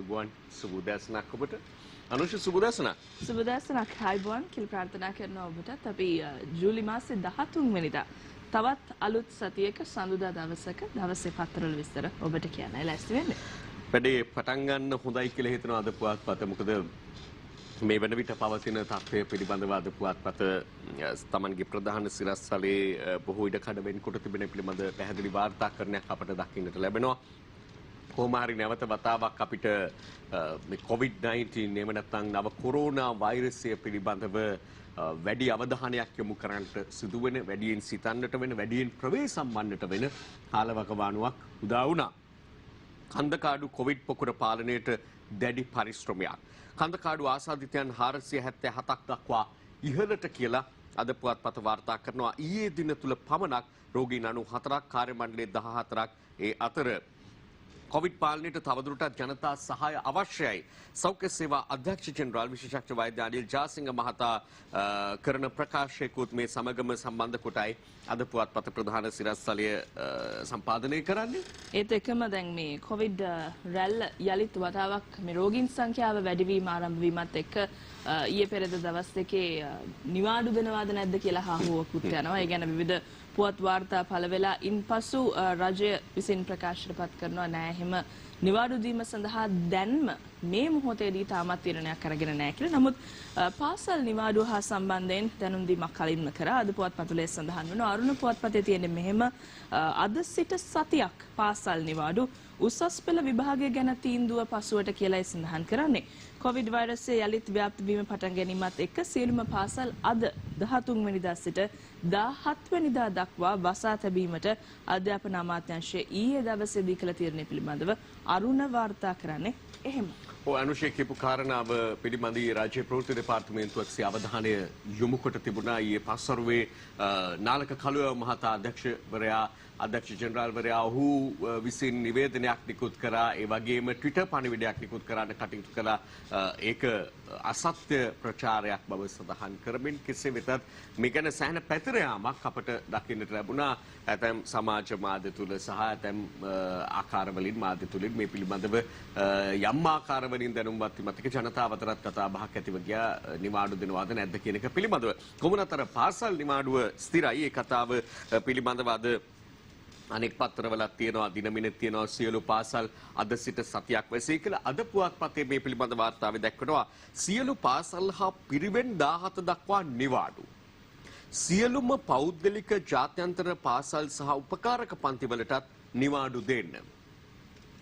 අයිබෝන් සුබෝදෑසනක් ඔබට. අනුෂ සුබෝදෑසනක්. සුබෝදෑසනක් අයිබෝන් කියලා ප්‍රාර්ථනා කරනවා ඔබටත්. අපි ජූලි මාසේ 13 වෙනිදා තවත් අලුත් සතියක සඳුදා දවසක දවසේ පත්තරවල විස්තර ඔබට කියන්නයි ලෑස්ති වෙන්නේ. වැඩේ පටන් ගන්න හොඳයි කියලා හිතනවා අද පුවත්පත. මොකද මේ වෙන විට පවතින තත්ත්වය පිළිබඳව අද පුවත්පත තමන්ගේ ප්‍රධාන සිරස්තලයේ බොහෝ ඉඩකඩ වෙන්කොට තිබෙන පිළිබඳ පැහැදිලි වාර්තාකරණයක් අපට දකින්නට ලැබෙනවා. කොහොම හරි නැවත වතාවක් අපිට මේ COVID-19 එහෙම නැත්නම් නව කොරෝනා වෛරසය පිළිබඳව වැඩි අවධානයක් යොමු කරන්නට සිදුවෙන, වැඩියෙන් සිතන්නට වෙන, වැඩියෙන් ප්‍රවේශම් වන්නට වෙන කාලවකවානුවක් උදා වුණා. කන්දකාඩු කොවිඩ් පොකුර පාලනයට දැඩි පරිශ්‍රමයක්. කන්දකාඩු ආසාදිතයන් 477ක් දක්වා ඉහළට කියලා අද පුවත්පත වාර්තා කරනවා. ඊයේ දින තුල පමණක් රෝගීන් 94ක්, කාර්ය මණ්ඩලයේ 14ක්. ඒ අතර කොවිඩ් පාලනයට තවදුරටත් ජනතා සහාය අවශ්‍යයි. සෞඛ්‍ය සේවා අධ්‍යක්ෂ ජෙනරාල් විශේෂඥ වෛද්‍ය අනිල් ජාසිංහ මහතා කරන ප්‍රකාශයකුත් මේ සමගම සම්බන්ධ කොටයි අද පුවත්පත ප්‍රධාන සිරස්තලය සම්පාදනය කරන්නේ. ඒත් එකම දැන් මේ කොවිඩ් රැල්ල යලිත් වතාවක් මේ රෝගීන් සංඛ්‍යාව වැඩිවීම ආරම්භ වීමත් එක්ක ඊයේ පෙරේද දවස් දෙකේ නිවාඩු දෙනවාද නැද්ද කියලා හාහුවකුත් යනවා. ඒ ගැන විවිධ පුවත් වාර්තා පළ වෙලා ඉන්පසු රජය විසින් ප්‍රකාශයටපත් කරනවා නෑ එහෙම නිවාඩු දීම සඳහා දැන්ම මේ මොහොතේදී තාමත් තීරණයක් අරගෙන නැහැ කියලා. නමුත් පාසල් නිවාඩුව හා සම්බන්ධයෙන් දැනුම් දීමක් කලින්ම කරා. අද පුවත්පතේ සඳහන් වෙනවා. අරුණ පුවත්පතේ තියෙන මෙහෙම අද සිට සතියක් පාසල් නිවාඩු උසස් පෙළ විභාගය ගැන තීන්දුව පසුවට කියලායි සඳහන් කරන්නේ. කොවිඩ් වෛරසය යලිත් ව්‍යාප්ත වීම පටන් ගැනීමත් එක්ක සියලුම පාසල් අද 13 වෙනිදා සිට 17 වෙනිදා දක්වා වසා තැබීමට අධ්‍යාපන අමාත්‍යාංශය ඊයේ දවසේදී කළ තීරණය පිළිබඳව අරුණ වාර්තා කරන්නේ එහෙම. අනුෂේ කියපු කාරණාව පිළිබඳව රාජ්‍ය ප්‍රවෘත්ති දෙපාර්තමේන්තුවක් සිය අවධානය යොමු කොට තිබුණා. ඊයේ පස්වරුවේ නාලක කළුව මහතා අධ්‍යක්ෂ ජෙනරාල්වරයා ඔහු විසින් නිවේදනයක් නිකුත් කරා. ඒ වගේම ට්විටර් පණිවිඩයක් නිකුත් කරන්න කටයුතු කළා. ඒක අසත්‍ය ප්‍රචාරයක් බව සඳහන් කරමින් කෙසේ වෙතත් මේ ගැන සෑහෙන පැතිර යාමක් අපට දකින්නට ලැබුණා. ඇතැම් සමාජ මාධ්‍ය තුල සහ ඇතැම් ආකාරවලින් මාධ්‍ය තුලින් මේ පිළිබඳව යම් ආකාරවලින් දැනුම්වත් මතක ජනතාව අතරත් කතා බහක් ඇතිව ගියා. නිවාඩු දෙනවාද නැද්ද කියන එක පිළිබඳව. කොමුණතර පාසල් නිවාඩුව ස්ථිරයි. ඒ කතාව පිළිබඳව අද අනෙක් පත්තරවලත් තියෙනවා, දිනමිනෙත් තියෙනවා සියලු පාසල් අද සිට සතියක් වැසී කියලා. අද පුවත්පතේ මේ පිළිබඳ වාර්තාවේ දැක්වෙනවා සියලු පාසල් හා පිරිවෙන් 17 දක්වා නිවාඩු. සියලුම පෞද්ගලික ජාත්‍යන්තර පාසල් සහ උපකාරක පන්තිවලටත් නිවාඩු දෙන්න.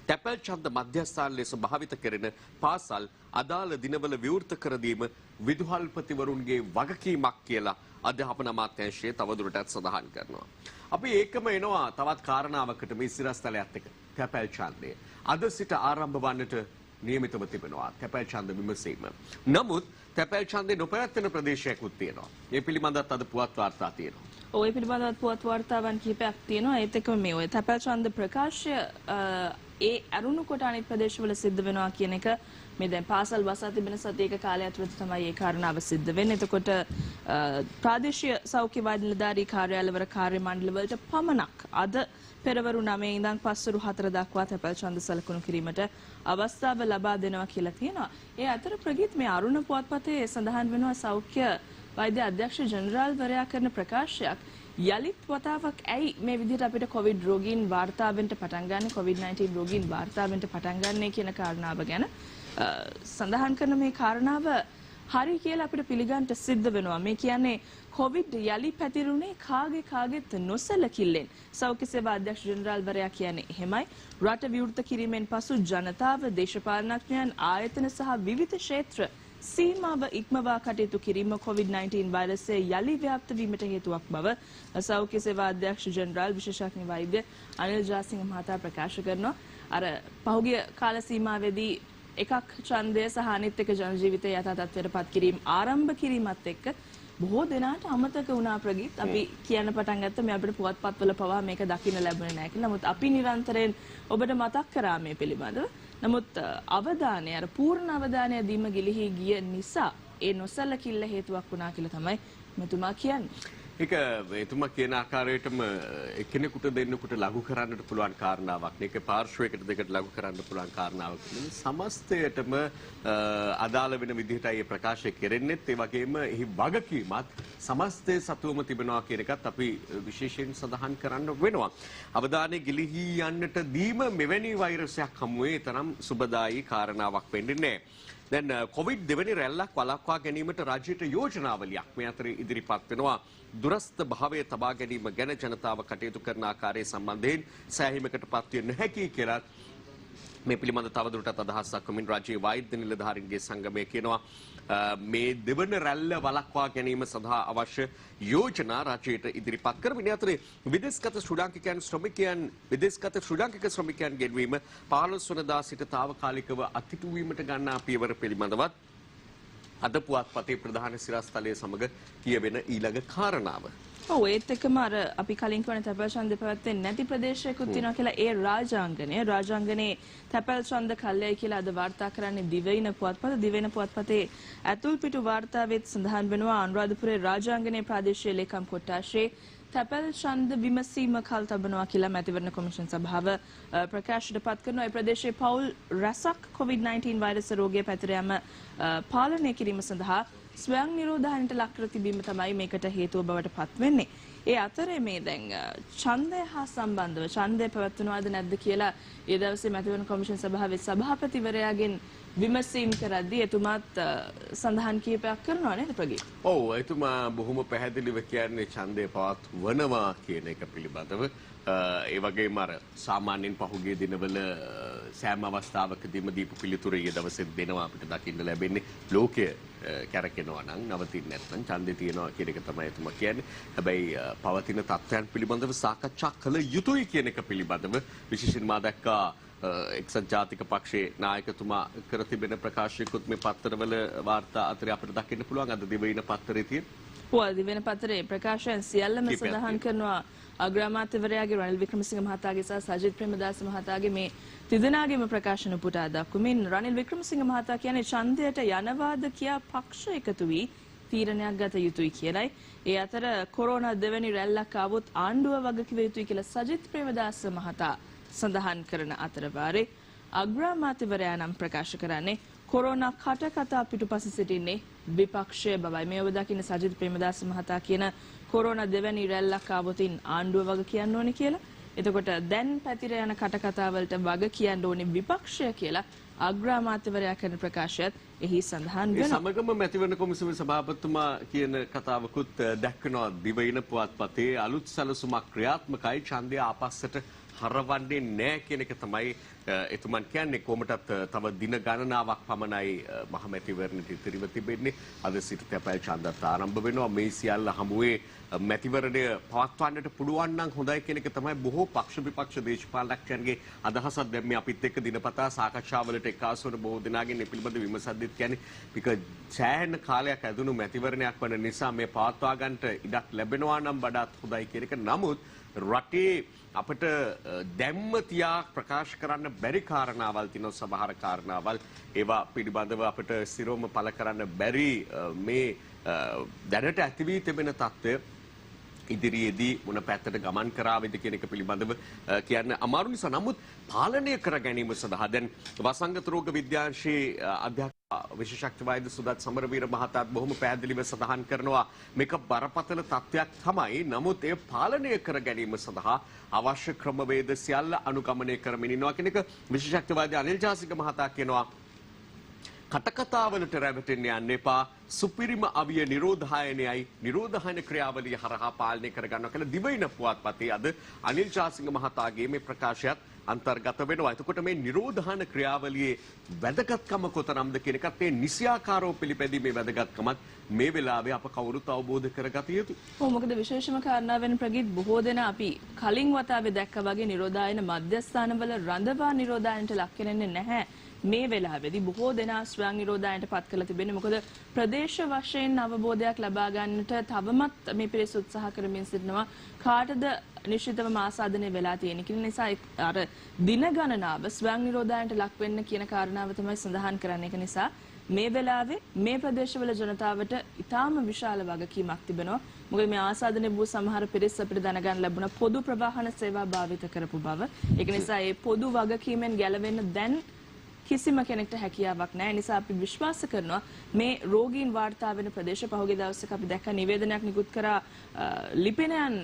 තැපැල් ඡන්ද මධ්‍යස්ථාන ලෙස භාවිත කෙරෙන පාසල් අදාළ දිනවල විවෘත කර දීම විදුහල්පතිවරුන්ගේ වගකීමක් කියලා අධ්‍යාපන අමාත්‍යාංශය තවදුරටත් සඳහන් කරනවා. අපි ඒකම එනවා තවත් කාරණාවකට මේ සිරස්තලයත් එක්ක. තැපැල් ඡන්දය අද සිට ආරම්භ වන්නට නියමිතව තිබෙනවා. තැපැල් ඡන්ද විමසීම. නමුත් තැපැල් ඡන්දේ නොපැවැත්වෙන ප්‍රදේශයකුත් තියෙනවා. මේ පිළිබඳවත් අද පුවත් වාර්තා තියෙනවා. ඔය පිළිබඳව පුවත් වාර්තාවන් කිහිපයක් තියෙනවා. ඒත් එක්කම මේ ඔය තැපැල් ඡන්ද ප්‍රකාශය ඒ අරුණු කොට අනිත් ප්‍රදේශවල සිද්ධ වෙනවා කියන එක මේ දැන් පාසල් වසා තිබෙන සතියක කාලය ඇතුළත තමයි මේ කාරණාව සිද්ධ වෙන්නේ. එතකොට ප්‍රාදේශීය සෞඛ්‍ය වෛද්‍ය නිලධාරී කාර්යාලවල කාර්ය මණ්ඩල වලට පමණක් අද පෙරවරු 9 ඉඳන් පස්වරු 4 දක්වා තැපැල් ඡන්ද සලකුණු කිරීමට අවස්ථාව ලබා දෙනවා කියලා තියෙනවා. ඒ අතර ප්‍රගීත් මේ අරුණ පුවත්පතේ සඳහන් වෙනවා සෞඛ්‍ය වෛද්‍ය අධ්‍යක්ෂ ජෙනරාල්වරයා කරන ප්‍රකාශයක් යලිත් වතාවක් ඇයි මේ විදිහට අපිට කොවිඩ් රෝගීන් වාර්තා වෙන්න පටන් ගන්න, COVID-19 රෝගීන් වාර්තා වෙන්න පටන් ගන්නනේ කියන කාරණාව ගැන සඳහන් කරන මේ කාරණාව හරි කියලා අපිට පිළිගන්න සිද්ධ වෙනවා. මේ කියන්නේ කොවිඩ් යලි පැතිරුණේ කාගෙත් නොසලකිල්ලෙන්. සෞඛ්‍ය සේවා අධ්‍යක්ෂ ජෙනරාල්වරයා කියන්නේ එහෙමයි. රට විවෘත කිරීමෙන් පසු ජනතාව, දේශපාලනඥයන්, ආයතන සහ විවිධ ක්ෂේත්‍ර සීමාව ඉක්මවා කටයුතු කිරීම COVID-19 වෛරසය යලි ව්‍යාප්ත වීමට හේතුවක් බව සෞඛ්‍ය සේවා අධ්‍යක්ෂ ජෙනරාල් විශේෂඥ වෛද්‍ය අනිල් ජාසිංහ මහතා ප්‍රකාශ කරනවා. අර පහුගිය කාල සීමාවේදී එකක් ඡන්දය සහ අනිත් එක ජන ජීවිතය යථා තත්ත්වයට පත් කිරීම ආරම්භ කිරීමත් එක්ක බොහෝ දෙනාට අමතක වුණා ප්‍රගීත්. අපි කියන්න පටන් ගත්ත මේ අපිට පුවත්පත්වල පවා මේක දකින්න ලැබුණේ නැහැ කියලා. නමුත් අපි නිරන්තරයෙන් ඔබට මතක් කරා මේ පිළිබඳව. නමුත් අවධානය අර පූර්ණ අවධානය දීම ගිලිහි ගිය නිසා ඒ නොසලකිල්ල හේතුවක් වුණා කියලා තමයි මෙතුමා කියන්නේ. ඒක එතුමා කියන ආකාරයටම එක්කෙනෙකුට දෙන්නෙකුට ලඝු කරන්නට පුළුවන් කාරණාවක් නේ. ඒක පාර්ශ්වයකට දෙකට ලඝු කරන්න පුළුවන් කාරණාවක් නෙමෙයි. සමස්තයටම අදාළ වෙන විදිහටයි මේ ප්‍රකාශය කෙරෙන්නේත්. ඒ වගේම එහි වගකීමත් සමස්තය සතුවම තිබෙනවා කියන එකත් අපි විශේෂයෙන් සඳහන් කරන්න වෙනවා. අවධානය ගිලිහි යන්නට දීම මෙවැනි වෛරසයක් හමුවේ තරම් සුබදායී කාරණාවක් වෙන්නේ නැහැ. දැන් කොවිඩ් දෙවැනි රැල්ලක් වළක්වා ගැනීමට රජයට යෝජනාවලියක් මේ අතරේ ඉදිරිපත් වෙනවා. දුරස්ත භාවය තබා ගැනීම ගැන ජනතාව කටයුතු කරන ආකාරය සම්බන්ධයෙන් සෑහීමකට පත්විය නොහැකි කියලා මේ පිළිබඳ තවදුරටත් අදහස් දක්වමින් රාජ්‍යීය වෛද්‍ය නිලධාරීන්ගේ සංගමය කියනවා මේ දෙවන රැල්ල වළක්වා ගැනීම සඳහා අවශ්‍ය යෝජනා රජයට ඉදිරිපත් කරමින් අතරේ විදේශගත ශ්‍රී ලාංකික ශ්‍රමිකයන් ගෙන්වීම 15 වෙනිදා සිට తాවකාලිකව අත්හිටුවීමට ගන්නා පියවර පිළිබඳවත් අද පුවත්පතේ ප්‍රධාන සිරස්තලයේ සමග කියවෙන ඊළඟ කාරණාව. ඔව් ඒත් එක්කම අර අපි කලින් කියන තැපැල් ඡන්දය පැවැත්වෙන්නේ නැති ප්‍රදේශයකුත් තියෙනවා කියලා ඒ රාජාංගනේ තැපැල් ඡන්ද කල්යයි කියලා අද වාර්තා කරන්නේ දිවයින පුවත්පතේ ඇතුල් පිටු වාර්තාවෙත් සඳහන් වෙනවා අනුරාධපුරයේ රාජාංගනේ ප්‍රාදේශීය ලේකම් කොට්ටාශයේ තැපැල් ඡන්ද විමසීම කල් තබනවා කියලා මැතිවරණ කොමිෂන් සභාව ප්‍රකාශයට පත් කරනවා. ඒ ප්‍රදේශයේ පවුල් රැසක් COVID-19 වෛරස් රෝගය පැතිර යාම පාලනය කිරීම සඳහා ස්වයං නිරෝධායනට ලක් කර තිබීම තමයි මේකට හේතුව බවට පත් වෙන්නේ. ඒ අතරේ මේ දැන් ඡන්දය හා සම්බන්ධව ඡන්දය පැවැත්වනවාද නැද්ද කියලා ඒ දවසේ මැතිවරණ කොමිෂන් සභාවේ සභාපතිවරයාගෙන් විමසීම් කරද්දී එතුමාත් සඳහන් කීපයක් කරනවා නේද ප්‍රගීත්? ඔව් එතුමා බොහොම පැහැදිලිව කියන්නේ ඡන්දය පවත්වනවා කියන එක පිළිබඳව. ඒ වගේම අර සාමාන්‍යයෙන් පහුගිය දිනවල සෑම අවස්ථාවකදීම දීපු පිළිතුර ඊයේ දවසේ දෙනවා අපිට දකින්න ලැබෙන්නේ ලෝකය කැරකෙනවා නම් නවතින්නේ නැත්නම් ඡන්දේ තියනවා කියන එක තමයි එතුමා කියන්නේ. හැබැයි පවතින තත්ත්වයන් පිළිබඳව සාකච්ඡා කළ යුතුයි කියන එක පිළිබඳව විශේෂයෙන්ම මා දැක්කා එක්සත් ජාතික පක්ෂයේ නායකතුමා කර තිබෙන ප්‍රකාශයකුත් මේ පත්තරවල වාර්තා අතරේ අපිට දකින්න පුළුවන්. අද දිවයින පත්තරේ තියෙන දිවයින පත්තරේ ප්‍රකාශයන් සියල්ලම සඳහන් කරනවා අග්‍රාමාත්‍යවරයාගේ රනිල් වික්‍රමසිංහ මහතාගේ සහ සජිත් ප්‍රේමදාස මහතාගේ මේ තිදෙනාගේම ප්‍රකාශන පුටා දක්වමින් රනිල් වික්‍රමසිංහ මහතා කියන්නේ ඡන්දයට යනවාද කියා පක්ෂ එකතු වී තීරණයක් ගත යුතුයි කියලයි. ඒ අතර කොරෝනා දෙවැනි රැල්ලක් ආවොත් ආණ්ඩුව වගකිව යුතුයි කියලා සජිත් ප්‍රේමදාස මහතා සඳහන් කරන අතර වාරේ අග්‍රාමාත්‍යවරයා නම් ප්‍රකාශ කරන්නේ කොරෝනා කටකතා පිටුපස සිටින්නේ විපක්ෂය බවයි. මේ ඔබ දකින්න සජිත් ප්‍රේමදාස මහතා කියන කොරෝනා දෙවැනි රැල්ලක් ආවොතින් ආණ්ඩුව වග කියන්න ඕනේ කියලා. එතකොට දැන් පැතිර යන කටකතා වලට වග කියන්න ඕනේ විපක්ෂය කියලා අග්‍රාමාත්‍යවරයා කරන ප්‍රකාශයත් එහි සඳහන් වෙනවා. සමගම මැතිවරණ කොමිසමේ සභාපතිතුමා කියන කතාවකුත් දැක්කනවා දිවයින පුවත්පතේ අලුත් සැලසුමක් ක්‍රියාත්මකයි ඡන්දය ආපස්සට හරවන්නේ නැහැ කියන එක තමයි එතුමන් කියන්නේ. කොහොමටත් තව දින ගණනාවක් පමණයි මහමැතිවරණයට ඉතිරිව තිබෙන්නේ. අද සිට තැපැල් ඡන්දත් ආරම්භ වෙනවා. මේ සියල්ල හමුවේ මැතිවරණය පවත්වන්නට පුළුවන් නම් හොඳයි කියන එක තමයි බොහෝ පක්ෂ විපක්ෂ දේශපාලනඥයන්ගේ අදහසක්. දැන් මේ අපිත් එක්ක දිනපතා සාකච්ඡාවලට එක්කාසු වන බොහෝ දෙනාගෙන් මේ පිළිබඳ විමසද්දිත් කියන්නේ මේක සෑහෙන කාලයක් ඇදුණු මැතිවරණයක් වන නිසා මේ පවත්වා ගන්නට ඉඩක් ලැබෙනවා නම් වඩාත් හොඳයි කියන එක. නමුත් රටේ අපිට දැම්ම තියා ප්‍රකාශ කරන්න බැරි කාරණාවල් තියෙනවා. සමහර කාරණාවල් ඒවා පිළිබඳව අපිට සිරෝම පළ කරන්න බැරි මේ දැනට ඇති වී තිබෙන තත්ත්වය ඉදිරියේදී මොන පැත්තට ගමන් කරාවිද කියන එක පිළිබඳව කියන්න අමාරු නිසා. නමුත් පාලනය කර ගැනීම සඳහා දැන් වසංගත රෝග විද්‍යාංශයේ අධ්‍යක්ෂ විශේෂඥ වෛද්‍ය සුදත් සමරවීර මහතාත් බොහොම පැහැදිලිව සඳහන් කරනවා මේක බරපතල තත්ත්වයක් තමයි. නමුත් ඒ පාලනය කර ගැනීම සඳහා අවශ්‍ය ක්‍රමවේද සියල්ල අනුගමනය කරමින් ඉන්නවා කියන එක විශේෂඥ වෛද්‍ය අනිල් ජාසික මහතා කියනවා. කටකතාවලට රැවටෙන්න යන්න එපා. සුපිරිම අවිය නිරෝධායනයයි නිරෝධායන ක්‍රියාවලිය හරහා පාලනය කරගන්නවා කියලා දිවයින පුවත්පතේ අද අනිල් ජාසික මහතාගේ මේ ප්‍රකාශයත් අන්තර්ගත වෙනවා. එතකොට මේ නිරෝධායන ක්‍රියාවලියේ වැදගත්කම කොතරම්ද කියන එකත් මේ නිසියාකාරව පිළිපැදීමේ වැදගත්කමත් මේ වෙලාවේ අප කවුරුත් අවබෝධ කරගත යුතුයි. ඔව් මොකද විශේෂම කාරණාවෙන් ප්‍රගීත් බොහෝ දෙනා අපි කලින් වතාවේ දැක්කා වගේ නිරෝධායන මධ්‍යස්ථානවල රඳවා නිරෝධායනට ලක් වෙන්නේ නැහැ. මේ වෙලාවේදී බොහෝ දෙනා ස්වයං නිරෝධායනට පත් කරලා තිබෙන්නේ. මොකද ප්‍රදේශ වශයෙන් අවබෝධයක් ලබා ගන්නට තවමත් මේ පිරිස උත්සාහ කරමින් සිටිනවා. කාටද නිශ්චිතවම ආසාදනය වෙලා තියෙන. ඒ නිසා අර දින ගණනාව ස්වයං නිරෝධායනට ලක් වෙන්න කියන කාරණාව තමයි සඳහන් කරන්නේ. ඒක නිසා මේ වෙලාවේ මේ ප්‍රදේශවල ජනතාවට ඉතාම විශාල වගකීමක් තිබෙනවා. මොකද මේ ආසාදනය වූ සමහර පිරිස් අපිට දැනගන්න ලැබුණා පොදු ප්‍රවාහන සේවා භාවිත කරපු බව. ඒක නිසා මේ පොදු වගකීමෙන් ගැලවෙන්න දැන් කිසිම කෙනෙක්ට හැකියාවක් නැහැ. නිසා අපි විශ්වාස කරනවා මේ රෝගීන් වාර්තා වෙන ප්‍රදේශ පහුගිය දවසක අපි දැක්ක නිවේදනයක් නිකුත් කරා ලිපිනයන්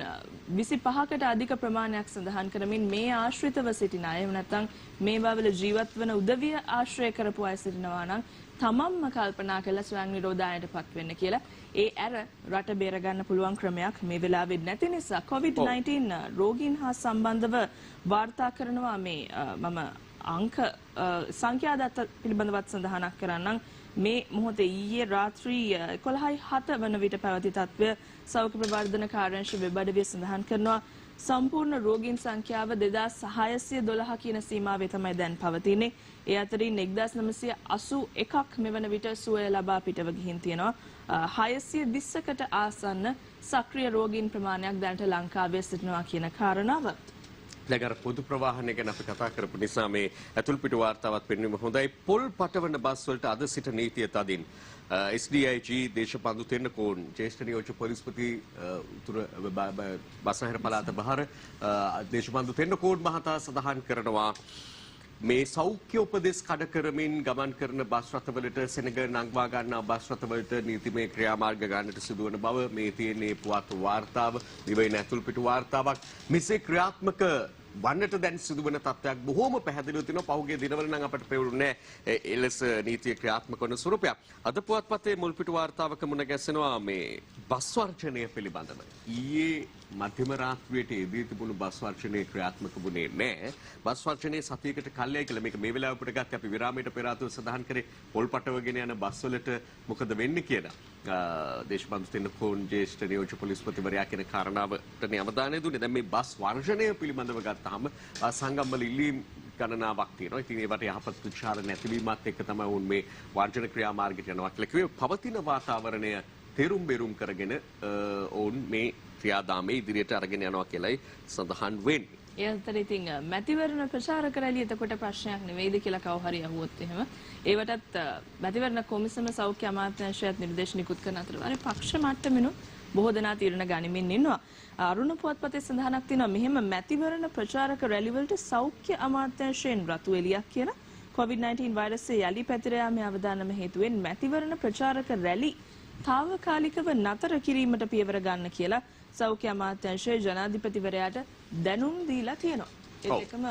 25කට අධික ප්‍රමාණයක් සඳහන් කරමින් මේ ආශ්‍රිතව සිටින අය නැත්නම් මේ බවල ජීවත් වන උදවිය ආශ්‍රය කරපු අය සිටිනවා නම් තමන්ම කල්පනා කළා ස්වයං නිරෝධායනටපත් වෙන්න කියලා. ඒ ඇර රට බේර ගන්න පුළුවන් ක්‍රමයක් මේ වෙලාවේ නැති නිසා COVID-19 රෝගීන් හා සම්බන්ධව වාර්තා කරනවා මේ මම අංක සංඛ්‍යාදත්ත පිළිබඳවත් සඳහනක් කරන්නම්. මේ මොහොතේ ඊයේ රාත්‍රී 11:07 වන විට පැවති තත්ත්වය සෞඛ්‍ය ප්‍රවර්ධන කාර්යාංශ වෙබ් අඩවිය සඳහන් කරනවා සම්පූර්ණ රෝගීන් සංඛ්‍යාව 2612 කියන සීමාවේ තමයි දැන් පවතින්නේ. ඒ අතරින් 1981ක් මෙවන විට සුවය ලබා පිටව ගිහින් තියෙනවා. 620කට ආසන්න සක්‍රිය රෝගීන් ප්‍රමාණයක් දැනට ලංකාවේ සිටිනවා කියන කාරණාව. ලගර පොදු ප්‍රවාහනය ගැන අපි කතා කරපු නිසා මේ ඇතුල් පිටු වාර්තාවත් පෙන්වීම හොඳයි. පොල් පටවන බස් වලට අද සිට නීතිය තදින්. SDIG දේශපාලු තෙන්නකෝන් ජ්‍යෙෂ්ඨ නියෝජ්‍ය පොලිස්පති උතුර බස්නාහිර පළාත බහර දේශපාලු තෙන්නකෝන් මහතා සඳහන් කරනවා මේ සෞඛ්‍ය උපදෙස් කඩ කරමින් ගමන් කරන බස් රථවලට සෙනග නංවා ගන්නා බස් රථවලට නීතිමය ක්‍රියාමාර්ග ගන්නට සිදුවන බව මේ තියෙන්නේ පුවත් වාර්තාව දිවයින ඇතුල් පිටු වාර්තාවක්. මෙසේ ක්‍රියාත්මක වන්නට දැන් සිදුවන තත්ත්වයක් බොහෝම පැහැදිලිව තියෙනවා. පහුගිය දිනවල නම් අපට පෙවුනේ එලෙස නීතිය ක්‍රියාත්මක වන ස්වරූපයක්. අද පුවත්පතේ මුල් පිටු වාර්තාවක මුණ ගැසෙනවා මේ බස් වර්ජනය පිළිබඳව. ඊයේ මධ්‍යම රාත්‍රියට එදී තිබුණු බස් වර්ජනය ක්‍රියාත්මක වුණේ නැහැ. බස් වර්ජනයේ සතියකට කල්යයි කියලා මේක මේ වෙලාවට ගත්තේ අපි විරාමයට පෙර ආතුව සඳහන් කරේ පොල් පටවගෙන යන බස් වලට මොකද වෙන්නේ කියලා. දේශපාලන තෙන්නකෝන් ජ්‍යෙෂ්ඨ නියෝජ්‍ය පොලිස්පතිවරයා කියන කාරණාවට අවධානය දුන්නේ. දැන් මේ බස් වර්ජනය පිළිබඳව ගත්තාම සංගම්වල ඉල්ලීම් ගණනාවක් තියෙනවා. ඉතින් ඒවට යහපත් ප්‍රතිචාර නැතිවීමත් එක්ක තමයි වුන් මේ වර්ජන ක්‍රියාමාර්ගයට යනවා කියලා කිව්වේ. පවතින වාතාවරණය තෙරුම් බෙරුම් කරගෙන ඔවුන් මේ ක්‍රියාදාමයේ ඉදිරියට අරගෙන යනවා කියලායි සඳහන් වෙන්නේ. ඒ අතර ඉතින් මැතිවරණ ප්‍රචාරක රැළිය එතකොට ප්‍රශ්නයක් නෙවෙයිද කියලා කව හරි අහුවොත් එහෙම ඒවටත් මැතිවරණ කොමිසම සෞඛ්‍ය අමාත්‍යාංශයත් නිර්දේශ නිකුත් කරන අතර වරේ පක්ෂ මට්ටමිනුත් බොහෝ දෙනා තීරණ ගනිමින් ඉන්නවා. අරුණ පුවත්පතේ සඳහනක් තියෙනවා මෙහෙම මැතිවරණ ප්‍රචාරක රැලි වලට සෞඛ්‍ය අමාත්‍යාංශයෙන් රතු එළියක් කියලා COVID-19 වෛරසය යලි පැතිර යාමේ අවදානම හේතුවෙන් මැතිවරණ ප්‍රචාරක රැලි තාවකාලිකව නතර කිරීමට පියවර ගන්න කියලා සෞඛ්‍ය අමාත්‍යාංශයේ ජනාධිපතිවරයාට දැනුම් දීලා තියෙනවා. ඒත් එකම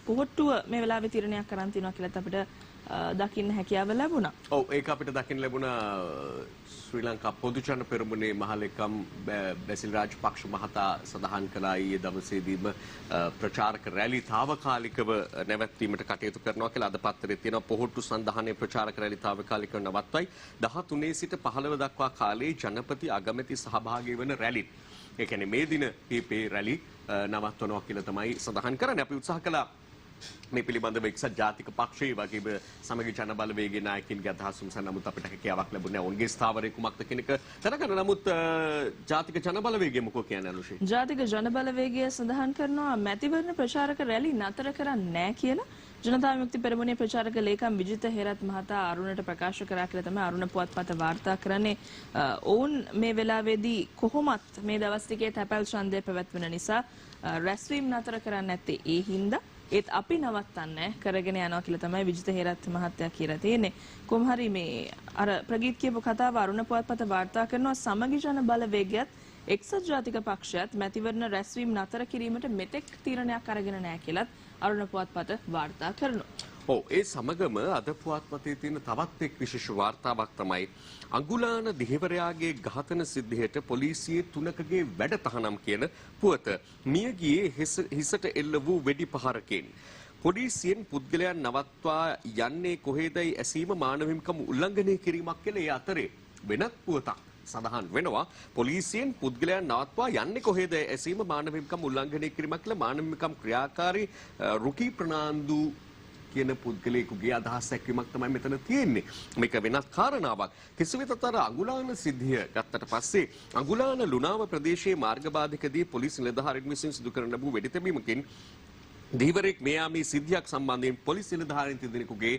පොහොට්ටුව මේ වෙලාවේ තීරණයක් කරන් තියනවා කියලාත් අපිට දකින්න හැකියාව ලැබුණා. ඔව් ඒක අපිට දකින්න ලැබුණා ශ්‍රී ලංකා පොදු ජන පෙරමුණේ මහලේකම් බැසිල් රාජපක්ෂ මහතා සඳහන් කළා ඊයේ දවසේදීම ප්‍රචාරක රැලි තාවකාලිකව නැවැත්වීමට කටයුතු කරනවා කියලා අද පත්තරේ තියෙනවා. පොහොට්ටු සඳහනේ ප්‍රචාරක රැලි තාවකාලිකව නවත්වයි 13 සිට 15 දක්වා කාලේ ජනපති අගමැති සහභාගී වන රැලි. ඒ කියන්නේ මේ දින මේ රැලි නවත්වනවා කියලා තමයි සඳහන් කරන්නේ. අපි උත්සාහ කළා මේ පිළිබඳව එක්සත් ජාතික පක්ෂයේ වගේම සමගි ජන බලවේගයේ නායකින්ගේ අදහස් උන්සන් නමුත් අපිට හැකියාවක් ලැබුණේ නැහැ. ඔවුන්ගේ ස්ථාවරය කුමක්ද කියන එක දැනගන්න. නමුත් ජාතික ජන බලවේගය මොකෝ කියන්නේ අනුෂේ? ජාතික ජන බලවේගය සඳහන් කරනවා මැතිවරණ ප්‍රචාරක රැලි නතර කරන්නේ නැහැ කියලා. ජනතා විමුක්ති පෙරමුණේ ප්‍රචාරක ලේකම් විජිත හේරත් මහතා අරුණට ප්‍රකාශ කරා කියලා තමයි අරුණ පුවත්පත වාර්තා කරන්නේ. ඔවුන් මේ වෙලාවේදී කොහොමත් මේ දවස් ටිකේ තැපැල් ඡන්දය පැවැත්වෙන නිසා රැස්වීම් නතර කරන්නේ නැත්තේ ඒ හින්දා ඒත් අපි නවත්තන්නේ කරගෙන යනවා කියලා තමයි විජිත හේරත් මහත්තයා කියලා තියෙන්නේ. කොහොම හරි මේ අර ප්‍රගීත් කියපු කතාව අරුණ පුවත්පත වාර්තා කරනවා සමගි ජන බලවේගයත් එක්සත් ජාතික පක්ෂයත් මැතිවරණ රැස්වීම නතර කිරීමට මෙතෙක් තීරණයක් අරගෙන නැහැ කියලත් අරුණ පුවත්පත වාර්තා කරනවා. ඔව් ඒ සමගම අද පුවත්පතේ තියෙන තවත් එක් විශේෂ වාර්තාවක් තමයි අඟුලාන දෙහිවරයාගේ ඝාතන සිද්ධියට පොලිසියේ 3කගේ වැඩ තහනම් කියන පුවත. මියගියේ හිසට එල්ල වූ වෙඩි පහරකින්. පොලිසියෙන් පුද්ගලයන් නවත්වා යන්නේ කොහෙදයි ඇසීම මානව හිමිකම් උල්ලංඝනය කිරීමක් කියලා ඒ අතරේ වෙනත් පුවතක් සඳහන් වෙනවා. පොලිසියෙන් පුද්ගලයන් නවත්වා යන්නේ කොහෙද ඇසීම මානව හිමිකම් උල්ලංඝනය කිරීමක් කියලා මානව හිමිකම් ක්‍රියාකාරී රුකී ප්‍රනාන්දු කියන පුද්ගලයෙකුගේ අදහස් දැක්වීමක් තමයි මෙතන තියෙන්නේ. මේක වෙනත් කාරණාවක්. කෙසේවෙතත් අර අඟුලාන සිද්ධිය ගත්තට පස්සේ අඟුලාන ලුණාව ප්‍රදේශයේ මාර්ගබාධකදී පොලිස් නිලධාරීන් විසින් සිදු කරන ලැබූ වෙඩිතැබීමකින් දීවරෙක් මෙයාමී සිද්ධියක් සම්බන්ධයෙන් පොලිස් නිලධාරීන් දෙදෙනෙකුගේ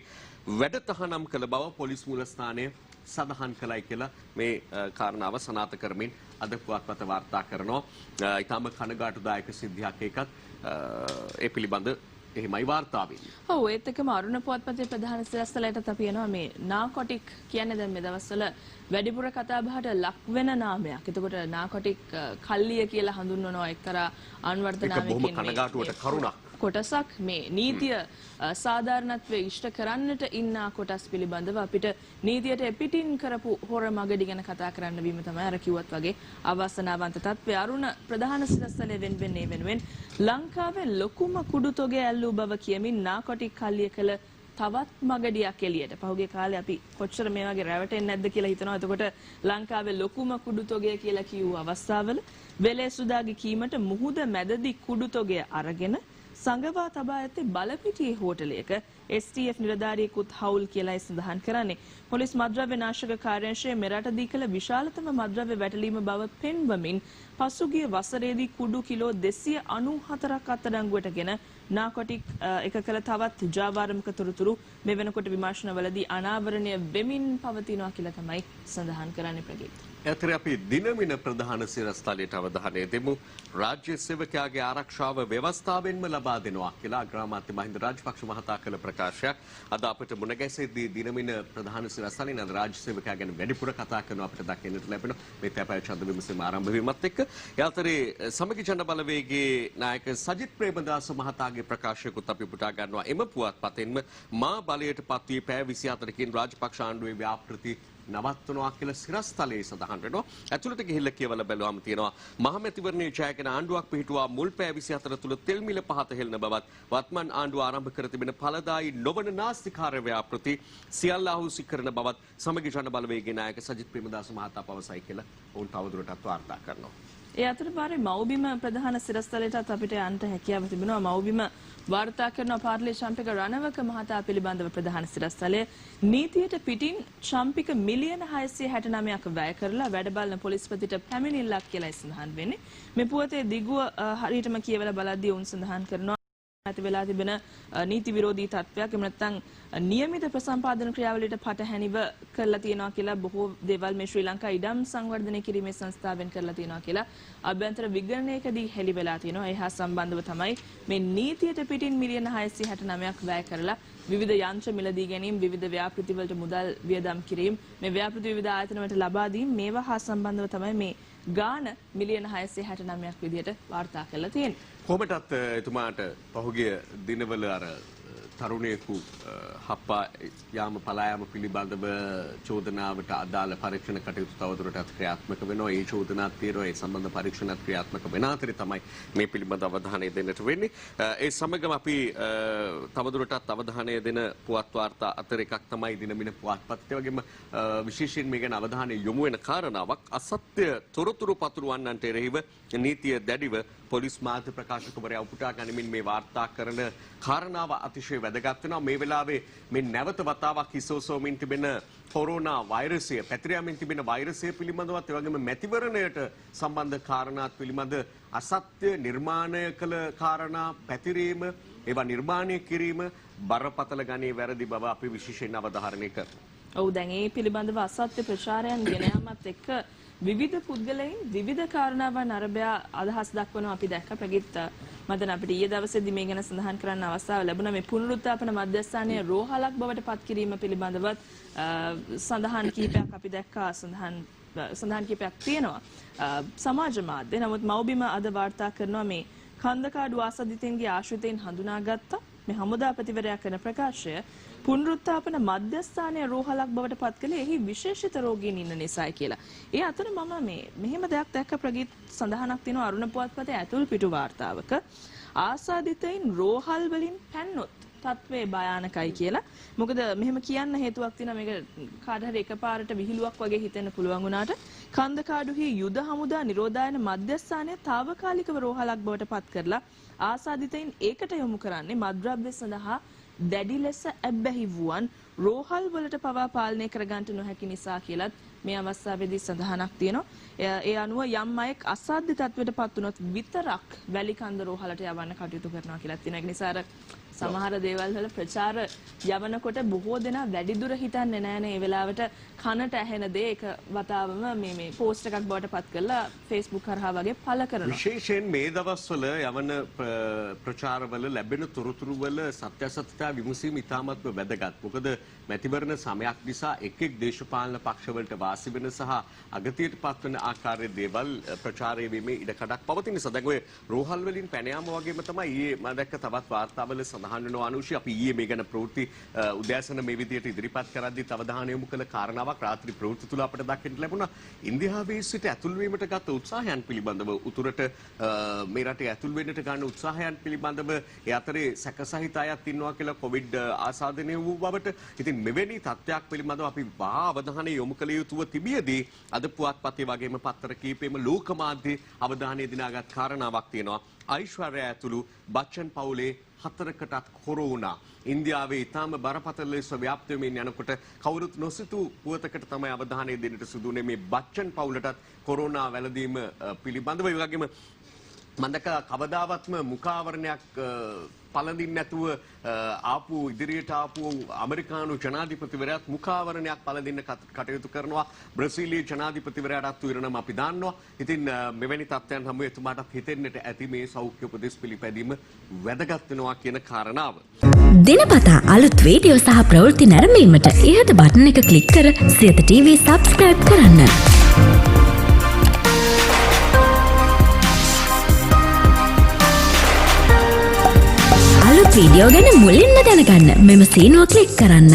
වැඩතහනම් කළ බව පොලිස් මූලස්ථානය සඳහන් කළයි කියලා මේ කාරණාව සනාථ කරමින් අද පුවත්පත වාර්තා කරනවා. ඊටම කනගාටුදායක සිද්ධියක් ඒකත් ඒ පිළිබඳ එහෙමයි වාර්තා වෙන්නේ. ඔව් ඒත් එක්කම අරුණ පුවත්පතේ ප්‍රධාන සිරස්තලයටත් අපි යනවා මේ නාකොටික් කියන්නේ දැන් මේ දවස්වල වැඩිපුර කතා බහට ලක් වෙන නාමයක්. එතකොට නාකොටික් කල්ලිය කියලා හඳුන්වනවා එක්තරා අන්වර්ථ නාමයකින්. ඒක බොහොම කනගාටුවට කරුණක්. කොටසක් මේ නීතිය සාධාරණත්වයේ ඉෂ්ට කරන්නට ඉන්නා කොටස් පිළිබඳව අපිට නීතියට පිටින් කරපු හොර මගඩි ගැන කතා කරන්න වීම තමයි අර කිව්වත් වගේ අවාසනාවන්ත තත්ත්වය. අරුණ ප්‍රධාන සිරස්තලයේ වෙනුවෙන් ලංකාවේ ලොකුම කුඩු තොගය ඇල්ලූ බව කියමින් නාකොටික් කල්ලිය කළ තවත් මගඩියක් එළියට. පහුගිය කාලේ අපි කොච්චර මේ වගේ රැවටෙන්නේ නැද්ද කියලා හිතනවා. එතකොට ලංකාවේ ලොකුම කුඩු තොගය කියලා කියූ අවස්ථාවල වෙලේ සුදාගේ කීමට මුහුද මැදදී කුඩු තොගය අරගෙන සංගවා තබා ඇත්තේ බලපිටියේ හෝටලයක STF නිලධාරියෙකුත් හවුල් කියලායි සඳහන් කරන්නේ. පොලිස් මද්‍රව්‍ය නාශක කාර්යාංශයේ මෙරටදී කළ විශාලතම මද්‍රව්‍ය වැටලීම බව පෙන්වමින් පසුගිය වසරේදී කුඩු කිලෝ 294ක් අත්අඩංගුවටගෙන නාකොටික් එක කළ තවත් ජාවාරමක තොරතුරු මේ වෙනකොට විමර්ශනවලදී අනාවරණය වෙමින් පවතිනවා කියලා තමයි සඳහන් කරන්නේ ප්‍රගීත්. ඇතර අපි දිනමින ප්‍රධාන සිරස්තලයට අවධානය දෙමු. රාජ්‍ය සේවකයාගේ ආරක්ෂාව ව්‍යවස්ථාවෙන්ම ලබා දෙනවා කියලා අග්‍රාමාත්‍ය මහින්ද රාජපක්ෂ මහතා කළ ප්‍රකාශයක් අද අපිට මුණගැසෙද්දී දිනමින ප්‍රධාන සිරස්තලෙන් අද රාජ්‍ය සේවකයා ගැන වැඩිපුර කතා කරනවා අපිට දකින්නට ලැබෙනවා. මේ තැපැල් ඡන්ද විමසීම ආරම්භ වීමත් එක්ක ඒ අතරේ සමගි ජන බලවේගයේ නායක සජිත් ප්‍රේමදාස මහතාගේ ප්‍රකාශයකුත් අපි පුටා ගන්නවා. එම පුවත්පතෙන්ම මා බලයට පත්වී පැය 24කින් රාජපක්ෂ ආණ්ඩුවේ ව්‍යාපෘති නවත්වනවා කියලා සිරස්තලයේ සඳහන් වෙනවා. ඇතුළට ගිහිල්ලා කියවලා බැලුවාම තියෙනවා මහමැතිවරණයේ ජයගෙන ආණ්ඩුවක් පිහිටුවා මුල් පැය 24 තුළ තෙල් මිල පහත හෙළන බවත් වත්මන් ආණ්ඩුව ආරම්භ කර තිබෙන ඵලදායී නොවන නාස්තිකාර ව්‍යාපෘති සියල්ල අහුසි කරන බවත් සමගි ජන බලවේගයේ නායක සජිත් ප්‍රේමදාස මහතා පවසයි කියලා ඔවුන් තවදුරටත් වාර්තා කරනවා. ඒ අතරපාරේ මව්බිම ප්‍රධාන සිරස්තලයටත් අපිට යන්න හැකියාව තිබෙනවා. මව්බිම වාර්තා කරන පාර්ලි චම්පික රණවක මහතා පිළිබඳව ප්‍රධාන සිරස්තලය නීතියට පිටින් චම්පික මිලියන 669ක් වැය කරලා වැඩ බලන පොලිස්පතිට පැමිණිල්ලක් කියලා සඳහන් වෙන්නේ. මේ පුවතේ දිගුව හරියටම කියවලා බලද්දී උන් සඳහන් කරනවා ඇති වෙලා තිබෙන නීති විරෝධී තත්ත්වයක් එහෙම නැත්නම් නියමිත ප්‍රසම්පාදන ක්‍රියාවලියට පටහැනිව කරලා තියෙනවා කියලා බොහෝ දේවල් මේ ශ්‍රී ලංකා ඉඩම් සංවර්ධනය කිරීමේ සංස්ථාවෙන් කරලා තියෙනවා කියලා අභ්‍යන්තර විගණනයකදී හෙළි වෙලා තියෙනවා. ඒ හා සම්බන්ධව තමයි මේ නීතියට පිටින් මිලියන 669ක් වැය කරලා විවිධ යන්ත්‍ර මිලදී ගැනීම, විවිධ ව්‍යාපෘති වලට මුදල් වියදම් කිරීම, මේ ව්‍යාපෘති විවිධ ආයතන වලට ලබා දීම මේවා හා සම්බන්ධව තමයි මේ ගාන මිලියන 669ක් විදිහට වාර්තා කරලා තියෙන්නේ. කොහොමටත් එතුමාට පහුගිය දිනවල අර තරුණයෙකු හප්පා යාම පලායාම පිළිබඳව චෝදනාවට අදාළ පරීක්ෂණ කටයුතු තවදුරටත් ක්‍රියාත්මක වෙනවා. ඒ චෝදනාත් තියෙනවා. ඒ සම්බන්ධ පරීක්ෂණත් ක්‍රියාත්මක වෙන අතරේ තමයි මේ පිළිබඳ අවධානය දෙන්නට වෙන්නේ. ඒ සමගම අපි තවදුරටත් අවධානය දෙන පුවත් වාර්තා අතර එකක් තමයි දිනමින පුවත්පත්. ඒ වගේම විශේෂයෙන් මේ ගැන අවධානය යොමු වෙන කාරණාවක් අසත්‍ය තොරතුරු පතුරවන්නන්ට එරෙහිව නීතිය දැඩිව පොලිස් මාධ්‍ය ප්‍රකාශකවරයා උපුටා ගනිමින් මේ වාර්තා කරන කාරණාව අතිශය වැදගත් වෙනවා. මේ වෙලාවේ මේ නැවත වතාවක් හිසෝසෝමින් තිබෙන කොරෝනා වෛරසය පැතිර යමින් තිබෙන වෛරසය පිළිබඳවත් ඒ වගේම මැතිවරණයට සම්බන්ධ කාරණාත් පිළිබඳ අසත්‍ය නිර්මාණය කළ කාරණා පැතිරීම ඒවා නිර්මාණය කිරීම බරපතල ගණයේ වැරදි බව අපි විශේෂයෙන් අවධාරණය කරනවා. ඔව් දැන් ඒ පිළිබඳව අසත්‍ය ප්‍රචාරයන් ගෙන යාමත් එක්ක විවිධ පුද්ගලයන් විවිධ කාරණාවන් අරබයා අදහස් දක්වනවා අපි දැක්ක ප්‍රගීත් මදන අපිට ඊයේ දවසේදී මේ ගැන සඳහන් කරන්න අවස්ථාව ලැබුණා. මේ පුනරුත්ථාපන මධ්‍යස්ථානයේ රෝහලක් බවට පත් කිරීම පිළිබඳවත් සඳහන් කීපයක් අපි දැක්කා. සඳහන් කීපයක් තියෙනවා සමාජ මාධ්‍ය. නමුත් මව්බිම අද වාර්තා කරනවා මේ කන්දකාඩු ආසදිතෙන්ගේ ආශ්‍රිතයින් හඳුනාගත්තා. මේ හමුදාපතිවරයා කරන ප්‍රකාශය පුනරුත්ථාපන මධ්‍යස්ථානයේ රෝහලක් බවට පත් කළේ එහි විශේෂිත රෝගීන් ඉන්න නිසායි කියලා. ඒ අතර මම මෙහෙම දෙයක් දැක්ක ප්‍රගීත් සඳහනක් තියෙනවා අරුණ පුවත්පතේ ඇතුල් පිටු වාර්තාවක ආසාදිතයින් රෝහල් වලින් පැන්නොත් තත්ත්වේ භයානකයි කියලා. මොකද මෙහෙම කියන්න හේතුවක් තියෙනවා මේක කාට හරි එකපාරට විහිළුවක් වගේ හිතෙන්න පුළුවන් වුණාට කන්දකාඩුහි යුද හමුදා නිරෝධායන මධ්‍යස්ථානය తాවකාලිකව රෝහලක් බවට පත් කරලා ආසාදිතයින් ඒකට යොමු කරන්නේ මද්ද්‍රව්‍ය සඳහා දැඩි ලෙස ඇබ්බැහි වුවන් රෝහල් වලට පවා පාලනය කරගන්නට නොහැකි නිසා කියලත් මේ අවස්ථාවේදී සඳහනක් තියෙනවා. ඒ අනුව යම් අයෙක් අසාධ්‍ය තත්ත්වයට පත් වුණොත් විතරක් වැලිකන්ද රෝහලට යවන්න කටයුතු කරනවා කියලා තියෙනවා. ඒ නිසා සමහර දේවල් වල ප්‍රචාර යවනකොට බොහෝ දෙනා වැඩිදුර හිතන්නේ නැහැනේ. ඒ වෙලාවට කනට ඇහෙන දේ එක වතාවම මේ පෝස්ට් එකක් බවට පත් කරලා Facebook කරහා වගේ පළ කරනවා. විශේෂයෙන් මේ දවස්වල යවන ප්‍රචාරවල ලැබෙන තොරතුරු වල සත්‍යාසත්‍යතා විමසීම ඉතාමත්ම වැදගත්. මොකද මැතිවරණ සමයක් නිසා එක් දේශපාලන පක්ෂවලට වාසි වෙන සහ අගතියට පත්වන ආකාරයේ දේවල් ප්‍රචාරය වීමේ ඉඩකඩක් පවතින නිසා දැන් ඔය රෝහල් වලින් පැන යාම වගේම තමයි ඊයේ මම දැක්ක තවත් වාර්තාවල සඳහන් වෙනවා අනුෂි අපි ඊයේ මේ ගැන ප්‍රවෘත්ති උදෑසන මේ විදියට ඉදිරිපත් කරද්දී අවධානය යොමු කළ කාරණාවක් රාත්‍රී ප්‍රවෘත්ති තුල අපිට දකින්න ලැබුණා. ඉන්දියාවේ සිට ඇතුල් වීමට ගත උත්සාහයන් පිළිබඳව උතුරට මේ රටේ ඇතුල් වෙන්නට ගන්න උත්සාහයන් පිළිබඳව ඒ අතරේ සැකසහිත අයත් ඉන්නවා කියලා කොවිඩ් ආසාදනය වූ බවට. ඉතින් මෙවැනි තත්ත්වයක් පිළිබඳව අපි අවධානය යොමු කළ යුතුව තිබියදී අද පුවත්පතේ වගේම පත්තර කීපෙම ලෝකමාධ්‍යයේ අවධානය දිනාගත් කාරණාවක් තියෙනවා. ඓශ්වර්යා ඇතුළු බච්චන් පවුලේ 4කටත් කොරෝනා. ඉන්දියාවේ ඊටාම බරපතල ලෙස ව්‍යාප්ත වෙමින් යනකොට කවුරුත් නොසිතූ පුවතකට තමයි අවධානය දෙන්නට සිදුුනේ මේ බච්චන් පවුලටත් කොරෝනා වැළඳීම පිළිබඳව. ඒ වගේම මන්දක කවදාවත්ම මුඛාවරණයක් පළඳින්න නැතුව ඉදිරියට ආපු ඇමරිකානු ජනාධිපතිවරයාත් මුඛාවරණයක් පළඳින්න කටයුතු කරනවා. බ්‍රසීලිය ජනාධිපතිවරයාටත් විරණම අපි දාන්නවා. ඉතින් මෙවැනි තත්ත්වයන් හැම එතුමාටත් හිතෙන්නට ඇති මේ සෞඛ්‍ය උපදෙස් පිළිපැදීම වැදගත් වෙනවා කියන කාරණාව. දිනපතා අලුත් වීඩියෝ සහ ප්‍රවෘත්ති නැරඹීමට ඉහත බටන් එක ක්ලික් කර සියත TV subscribe කරන්න. අලුත් වීඩියෝ ගැන මුලින්ම දැනගන්න මෙම සීනුව ක්ලික් කරන්න.